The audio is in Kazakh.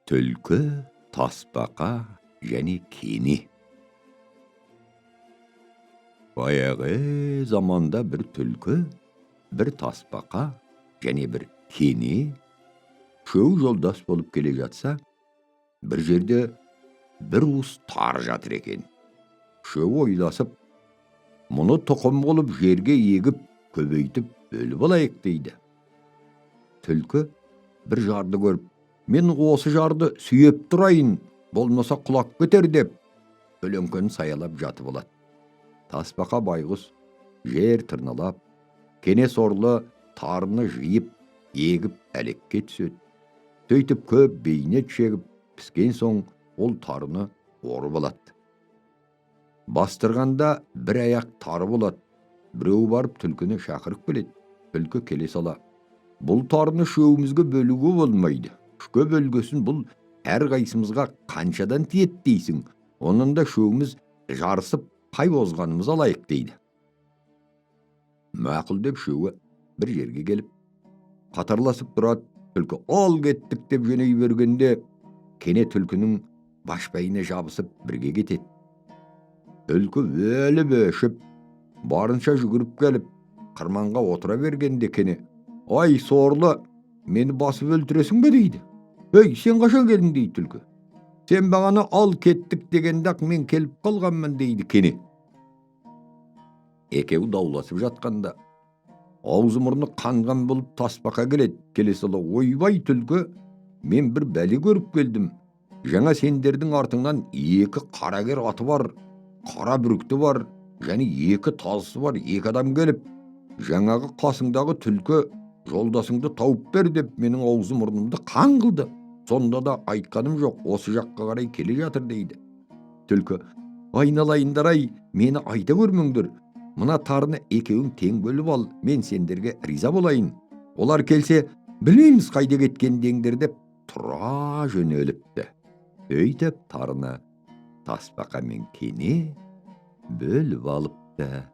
Түлкі, тасбақа және кені. Баяғы заманда бір түлкі, бір тасбақа және бір кені үшеуі жолдас болып келе жатса, бір жерде бір уыс тар жатыр екен. Үшеуі ойласып, мұны тұқым болып жерге егіп, көбейтіп бөліп алайық дейді. Түлкі бір жарды көріп, мен осы жарды сүйеп тұрайын, болмаса құлап кетер деп, өлеңкені саялап жатып алады. Тасбақа байғұс жер тырналап, кене сорлы тарыны жиып, егіп әлекке түседі. Сөйтіп көп бейнет шегіп, піскен соң ол тарыны орып алады. Бастырғанда бір аяқ тары болады. Біреу барып түлкіні шақырып келеді. Түлкі келе сала, бұл тарыны үшеумізге бөлуге болмайды. Үшке бөлгесін бұл әр қайсымызға қаншадан тиеді дейсің. Оның да үшеуміз жарысып қай озғанымыз алайық дейді. Мақұл деп үшеуі бір жерге келіп, қатарласып тұрады. Түлкі ал кеттік деп жөней бергенде, кене түлкінің башпайына жабысып бірге кетеді. Түлкі өліп өшіп, барынша жүгіріп келіп, қырманға отыра бергенде кене, ай сорлы, мені басып өлтіресің бе дейді. Ей, сен қашан келдің дейді түлкі. Сен бағана ал кеттік дегенде-ақ мен келіп қалғанмын дейді кене. Екеуі дауласып жатқанда, аузы мұрны қанған болып тасбақа келеді. Келе сала, ойбай түлкі, мен бір бәле көріп келдім. Жаңа сендердің артыңнан екі қарагер аты бар, қара бүрікті бар, және екі тазысы бар екі адам келіп, жаңағы қасыңдағы түлкі жолдасыңды тауып бер деп менің аузы мұрнымды қан қылды. Сонда да айтқаным жоқ, осы жаққа қарай келе жатыр дейді. Түлкі, айналайындар-ай, мені айта көрмеңдер. Мына тарыны екеуің тең бөліп ал, мен сендерге риза болайын. Олар келсе, білмейміз қайда кеткендеңдер деп тұра жөнеліпті. Сөйтіп тарыны тасбақа мен кене бөліп алыпты.